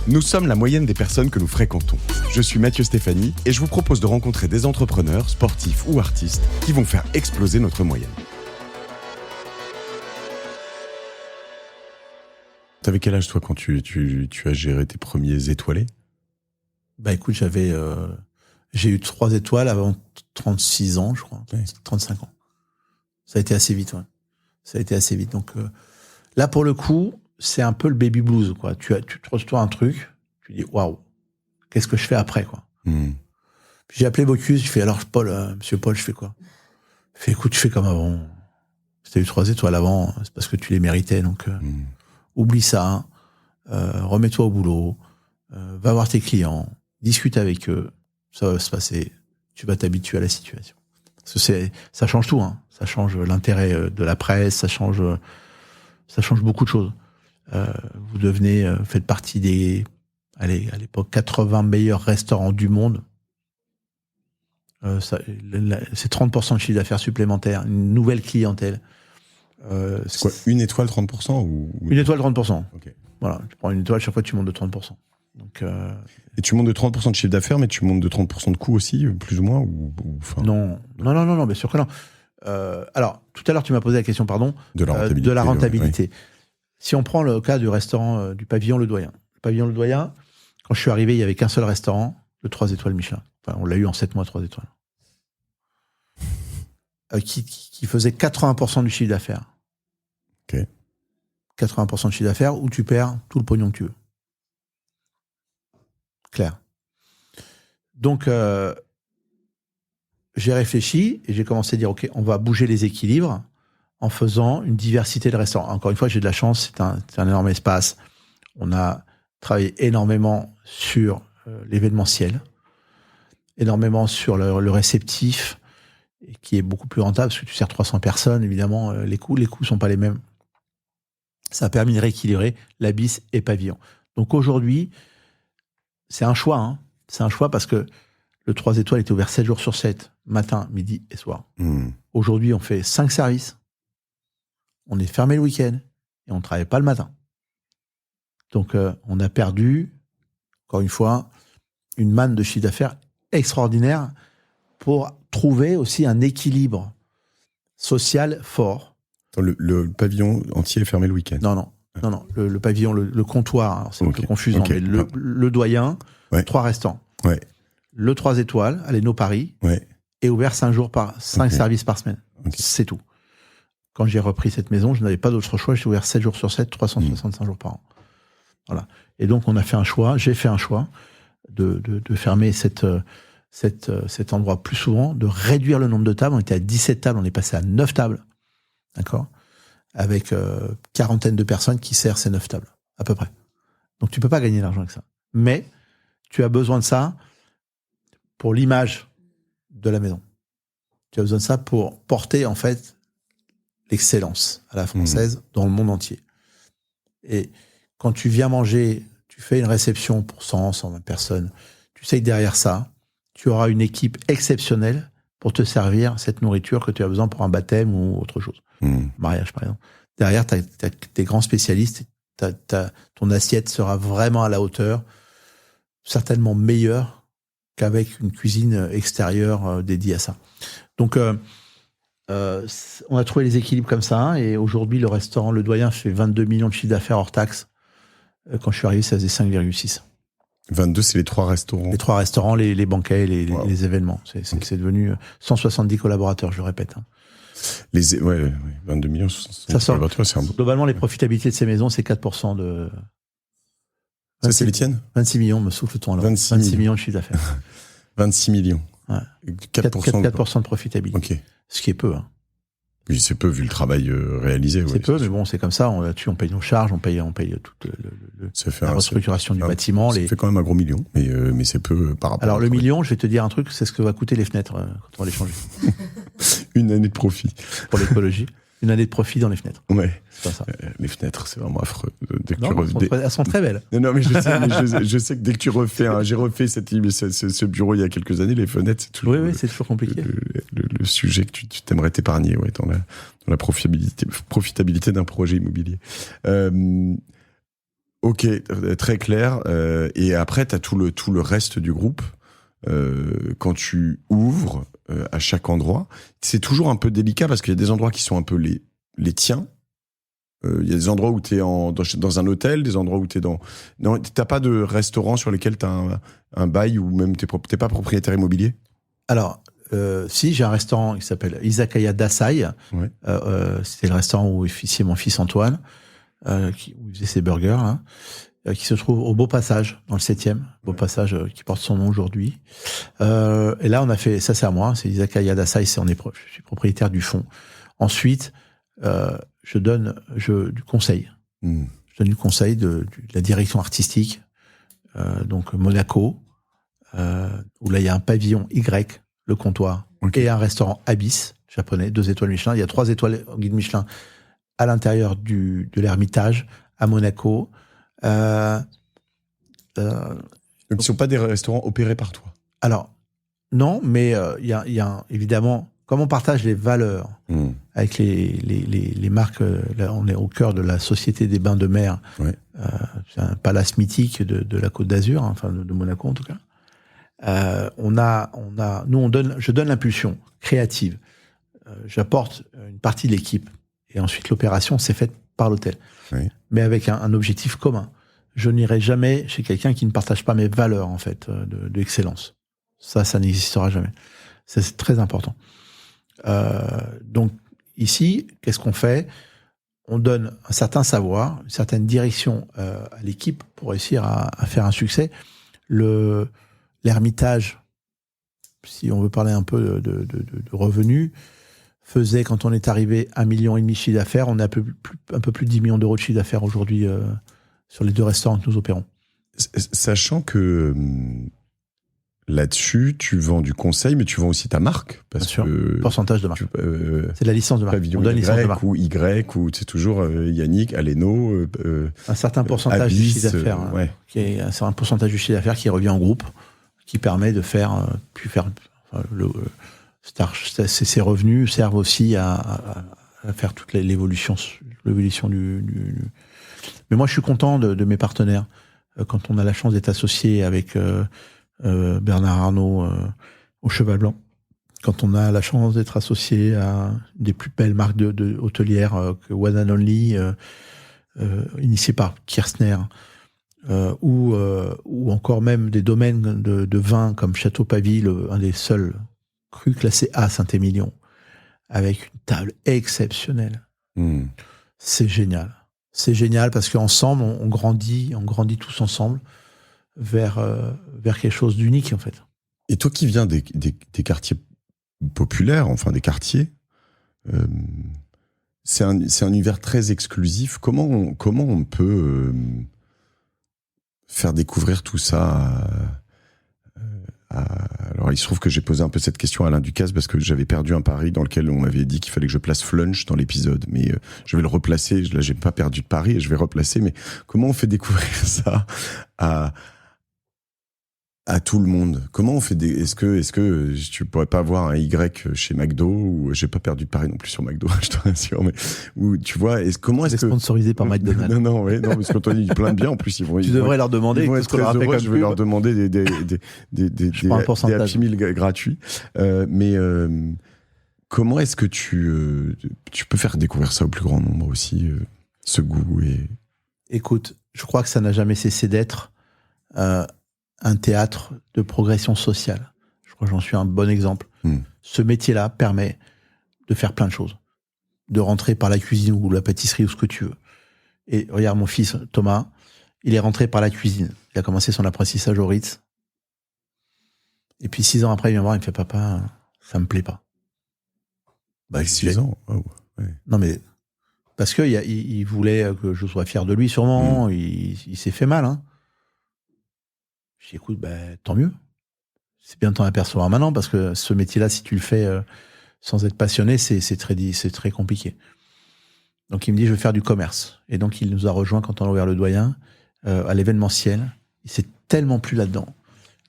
Nous sommes la moyenne des personnes que nous fréquentons. Je suis Mathieu Stéphanie et je vous propose de rencontrer des entrepreneurs, sportifs ou artistes qui vont faire exploser notre moyenne. T'avais quel âge toi quand tu as géré tes premiers étoilés ? Bah écoute, j'ai eu 3 étoiles avant 36 ans, je crois, ouais. 35 ans. Ça a été assez vite, ouais. Ça a été assez vite. Donc là, pour le coup, c'est un peu le baby blues, quoi. Tu te reçois un truc, tu dis waouh, qu'est-ce que je fais après, quoi. Puis j'ai appelé Bocuse, je fais alors Monsieur Paul, je fais quoi ? Il fait écoute, je fais comme avant. Si t'as eu 3 étoiles avant, c'est parce que tu les méritais, donc oublie ça, remets-toi au boulot, va voir tes clients, discute avec eux, ça va se passer, tu vas t'habituer à la situation. Parce que ça change tout, hein. Ça change l'intérêt de la presse, ça change beaucoup de choses. Vous faites partie des, à l'époque, 80 meilleurs restaurants du monde. C'est 30% de chiffre d'affaires supplémentaire, une nouvelle clientèle. C'est quoi, une étoile 30% ou... Une étoile 30%. Okay. Voilà, tu prends une étoile, chaque fois tu montes de 30%. Donc, et tu montes de 30% de chiffre d'affaires, mais tu montes de 30% de coûts aussi, plus ou moins Non, bien sûr que non. Alors, tout à l'heure, tu m'as posé la question, de la rentabilité. Ouais. Si on prend le cas du restaurant du Pavillon Le Doyen. Le Pavillon Le Doyen, quand je suis arrivé, il n'y avait qu'un seul restaurant de 3 étoiles Michelin. Enfin, on l'a eu en 7 mois, 3 étoiles. Qui faisait 80% du chiffre d'affaires. Ok. 80% de chiffre d'affaires où tu perds tout le pognon que tu veux. Clair. Donc, j'ai réfléchi et j'ai commencé à dire, OK, on va bouger les équilibres en faisant une diversité de restaurants. Encore une fois, j'ai de la chance, c'est un énorme espace. On a travaillé énormément sur l'événementiel, énormément sur le réceptif, qui est beaucoup plus rentable, parce que tu sers 300 personnes, évidemment, les coûts sont pas les mêmes. Ça a permis de rééquilibrer la bis et Pavillon. Donc aujourd'hui, c'est un choix, hein. C'est un choix parce que le 3 étoiles était ouvert 7 jours sur 7, matin, midi et soir. Aujourd'hui, on fait 5 services. On est fermé le week-end et on ne travaille pas le matin. Donc, on a perdu, encore une fois, une manne de chiffre d'affaires extraordinaire pour trouver aussi un équilibre social fort. Le pavillon entier est fermé le week-end. Non. Le pavillon, le comptoir, alors c'est un peu confusant, mais le Doyen, 3 restaurants. Ouais. Le 3 étoiles, à l'Eno Paris, est ouvert 5 services par semaine. C'est tout. Quand j'ai repris cette maison, je n'avais pas d'autre choix. J'étais ouvert 7 jours sur 7, 365 jours par an. Voilà. Et donc, j'ai fait un choix de fermer cet endroit plus souvent, de réduire le nombre de tables. On était à 17 tables, on est passé à 9 tables. D'accord ? Avec quarantaine de personnes qui servent ces 9 tables, à peu près. Donc, tu peux pas gagner l'argent avec ça. Mais tu as besoin de ça pour l'image de la maison. Tu as besoin de ça pour porter, en fait, l'excellence à la française dans le monde entier. Et quand tu viens manger, tu fais une réception pour 100, 120 personnes, tu sais que derrière ça, tu auras une équipe exceptionnelle pour te servir cette nourriture que tu as besoin pour un baptême ou autre chose. Mariage, par exemple. Derrière, tu as tes grands spécialistes, ton assiette sera vraiment à la hauteur, certainement meilleure qu'avec une cuisine extérieure dédiée à ça. Donc, on a trouvé les équilibres comme ça, et aujourd'hui, le restaurant Le Doyen fait 22 millions de chiffre d'affaires hors taxes. Quand je suis arrivé, ça faisait 5,6. 22, c'est les 3 restaurants. Les 3 restaurants, les banquets, les événements. C'est devenu 170 collaborateurs, je le répète. 22 millions, ça sort. C'est un beau. Globalement, les profitabilités de ces maisons, c'est 4% de... 26, ça, c'est les tiennes ? 26 millions, me souffle le temps là. 26 millions de chiffre d'affaires. 26 millions. Ouais. 4% de profitabilité. Ok. Ce qui est peu, hein. Oui, c'est peu vu le travail réalisé. C'est peu, mais bon, c'est comme ça. Là-dessus, on paye nos charges, on paye toute la restructuration du bâtiment. Ça fait quand même un gros million, mais c'est peu par rapport. Alors, le million, je vais te dire un truc, c'est ce que va coûter les fenêtres quand on va les changer. Une année de profit. Pour l'écologie. Une année de profit dans les fenêtres. Ouais. C'est pas ça. Les fenêtres, c'est vraiment affreux. Elles sont très belles. Non, mais je sais que dès que tu refais, j'ai refait ce bureau il y a quelques années, les fenêtres, c'est toujours. Oui, c'est toujours compliqué. Le sujet que tu t'aimerais t'épargner, la profitabilité d'un projet immobilier. Ok, très clair. Et après, tu as tout le reste du groupe. Quand tu ouvres à chaque endroit, c'est toujours un peu délicat parce qu'il y a des endroits qui sont un peu les tiens. Il y a des endroits où tu es dans un hôtel, des endroits où tu es dans... Non, t'as pas de restaurant sur lesquels tu as un bail ou même t'es pas propriétaire immobilier? Alors, si, j'ai un restaurant qui s'appelle Izakaya Dasai. Ouais. C'était le restaurant où officiait mon fils Antoine, où il faisait ses burgers, hein, qui se trouve au Beau Passage, dans le 7e. Beau Passage qui porte son nom aujourd'hui. Et là, on a fait... Ça, c'est à moi. C'est Izakaya Dasai. Je suis propriétaire du fonds. Ensuite... je donne du conseil. Je donne du conseil de la direction artistique, donc Monaco, où là il y a un pavillon Y, le comptoir, et un restaurant Abyss, japonais, 2 étoiles Michelin. Il y a 3 étoiles au guide Michelin à l'intérieur de l'Ermitage, à Monaco. Donc ils ne sont pas des restaurants opérés par toi? Alors, non, mais il y a évidemment... Comme on partage les valeurs avec les marques, là, on est au cœur de la Société des Bains de Mer. Ouais. C'est un palace mythique de la Côte d'Azur, hein, enfin de Monaco en tout cas. Je donne l'impulsion créative. J'apporte une partie de l'équipe et ensuite l'opération s'est faite par l'hôtel, mais avec un objectif commun. Je n'irai jamais chez quelqu'un qui ne partage pas mes valeurs en fait d'excellence. Ça n'existera jamais. Ça, c'est très important. Donc ici, qu'est-ce qu'on fait? On donne un certain savoir, une certaine direction à l'équipe pour réussir à faire un succès. L'Ermitage, si on veut parler un peu de revenus, faisait, quand on est arrivé, 1,5 million de chiffre d'affaires. On est un peu plus de 10 millions d'euros de chiffre d'affaires aujourd'hui sur les 2 restaurants que nous opérons. Sachant que... là-dessus, tu vends du conseil, mais tu vends aussi ta marque. Parce Bien sûr, que pourcentage de marque. C'est de la licence de marque. On donne licence de marque. Ou Y, ou c'est toujours Yannick, Aleno. Un certain pourcentage Abyss, du chiffre d'affaires. C'est un pourcentage du chiffre d'affaires qui revient en groupe, qui permet de faire. Ces revenus servent aussi à faire toute l'évolution du. Mais moi, je suis content de mes partenaires. Quand on a la chance d'être associé avec. Bernard Arnault au Cheval Blanc. Quand on a la chance d'être associé à des plus belles marques de hôtelières que One and Only, initiées par Kirchner, ou encore même des domaines de vin comme Château Pavie, un des seuls crus classés A Saint-Émilion, avec une table exceptionnelle. C'est génial. C'est génial parce qu'ensemble, on grandit tous ensemble vers quelque chose d'unique, en fait. Et toi qui viens des quartiers populaires, enfin des quartiers, c'est un univers très exclusif. Comment on peut faire découvrir tout ça Alors, il se trouve que j'ai posé un peu cette question à Alain Ducasse parce que j'avais perdu un pari dans lequel on m'avait dit qu'il fallait que je place Flunch dans l'épisode. Mais je vais le replacer. Là, j'ai pas perdu de pari et je vais replacer. Mais comment on fait découvrir ça à tout le monde? Comment on fait est-ce que tu pourrais pas avoir un Y chez McDo, ou j'ai pas perdu de pari non plus sur McDo, je te rassure, mais où tu vois, comment est-ce que sponsorisé par McDonald's? Non, parce qu'Antoine dit plein de bien en plus, tu devrais leur demander. Ils vont être très heureux, je vais leur demander des Happy Meal gratuits. Mais comment est-ce que tu peux faire découvrir ça au plus grand nombre aussi, ce goût et... Écoute, je crois que ça n'a jamais cessé d'être un théâtre de progression sociale. Je crois que j'en suis un bon exemple. Ce métier-là permet de faire plein de choses. De rentrer par la cuisine ou la pâtisserie ou ce que tu veux. Et regarde mon fils Thomas, il est rentré par la cuisine. Il a commencé son apprentissage au Ritz. Et puis 6 ans après, il vient me voir, il me fait « Papa, ça me plaît pas. » 6 ans wow. Ouais. Non mais, parce qu'il voulait que je sois fier de lui sûrement, il s'est fait mal, hein. Je dis, écoute, tant mieux. C'est bien de t'en apercevoir maintenant, parce que ce métier-là, si tu le fais sans être passionné, c'est très compliqué. Donc il me dit, je veux faire du commerce. Et donc il nous a rejoints quand on a ouvert le Doyen, à l'événementiel. Il s'est tellement plu là-dedans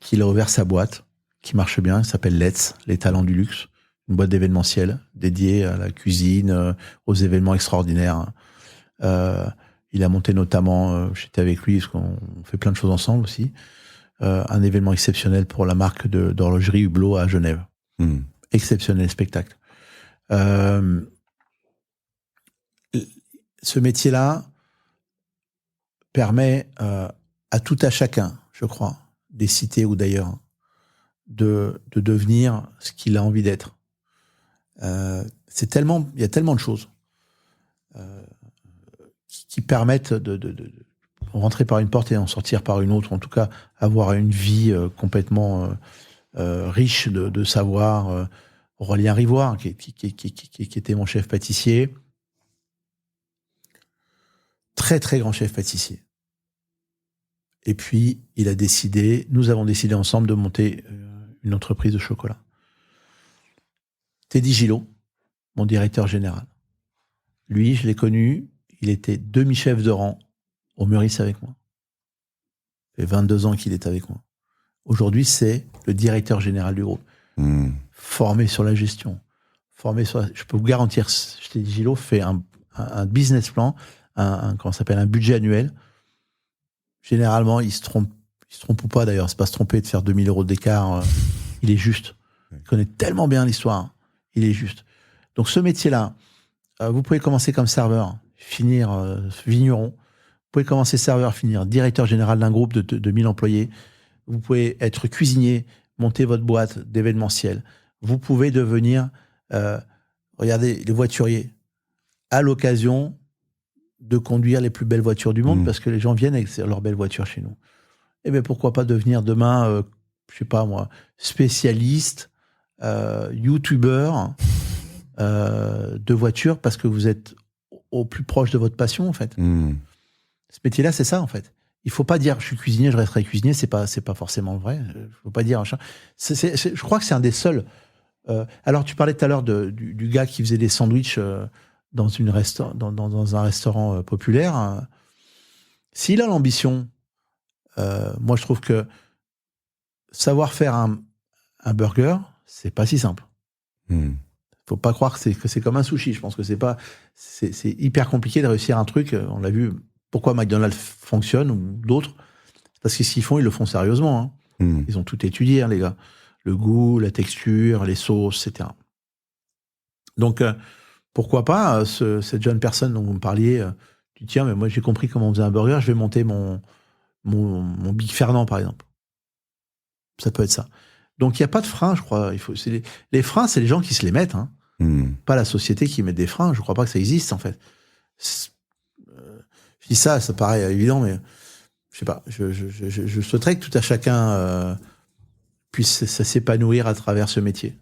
qu'il a ouvert sa boîte, qui marche bien, il s'appelle Let's, les talents du luxe. une boîte d'événementiel dédiée à la cuisine, aux événements extraordinaires. Il a monté notamment, j'étais avec lui, parce qu'on fait plein de choses ensemble aussi, un événement exceptionnel pour la marque d'horlogerie Hublot à Genève. Exceptionnel spectacle. Ce métier-là permet à tout à chacun, je crois, des cités ou d'ailleurs, de devenir ce qu'il a envie d'être. Il y a tellement de choses qui permettent de rentrer par une porte et en sortir par une autre, en tout cas avoir une vie complètement riche de savoir. Aurélien Rivoire, qui était mon chef pâtissier, très très grand chef pâtissier. Et puis nous avons décidé ensemble de monter une entreprise de chocolat. Teddy Gillot, mon directeur général. Lui, je l'ai connu, il était demi-chef de rang au Meurice avec moi. Ça fait 22 ans qu'il est avec moi. Aujourd'hui, c'est le directeur général du groupe. Formé sur la gestion. Je peux vous garantir, Teddy Gillot fait un business plan, comment ça s'appelle, un budget annuel. Généralement, il se trompe ou pas d'ailleurs, c'est pas se tromper de faire 2000 € d'écart. Il est juste. Il connaît tellement bien l'histoire. Il est juste. Donc ce métier-là, vous pouvez commencer comme serveur, finir vigneron. Vous pouvez commencer serveur, finir directeur général d'un groupe de 1000 employés. Vous pouvez être cuisinier, monter votre boîte d'événementiel. Vous pouvez devenir, regardez, les voituriers, à l'occasion de conduire les plus belles voitures du monde, parce que les gens viennent avec leurs belles voitures chez nous. Eh bien, pourquoi pas devenir demain, je sais pas moi, spécialiste, youtubeur de voitures, parce que vous êtes au plus proche de votre passion, en fait. Ce métier-là, c'est ça, en fait. Il faut pas dire je suis cuisinier, je resterai cuisinier, c'est pas forcément vrai. Il faut pas dire je crois que c'est un des seuls. Alors tu parlais tout à l'heure du gars qui faisait des sandwichs dans un restaurant populaire. S'il a l'ambition, moi je trouve que savoir faire un burger, c'est pas si simple. Faut pas croire que c'est comme un sushi. Je pense que c'est hyper compliqué de réussir un truc. On l'a vu. Pourquoi McDonald's fonctionne ou d'autres? Parce que ce qu'ils font, ils le font sérieusement. Ils ont tout étudié, hein, les gars. Le goût, la texture, les sauces, etc. Donc, pourquoi pas, cette jeune personne dont vous me parliez, tu dis, tiens, mais moi j'ai compris comment on faisait un burger, je vais monter mon Big Fernand, par exemple. Ça peut être ça. Donc, il n'y a pas de frein, je crois. Les freins, c'est les gens qui se les mettent. Pas la société qui met des freins. Je ne crois pas que ça existe, en fait. Je dis ça paraît évident, mais je sais pas. Je souhaiterais que tout à chacun puisse s'épanouir à travers ce métier.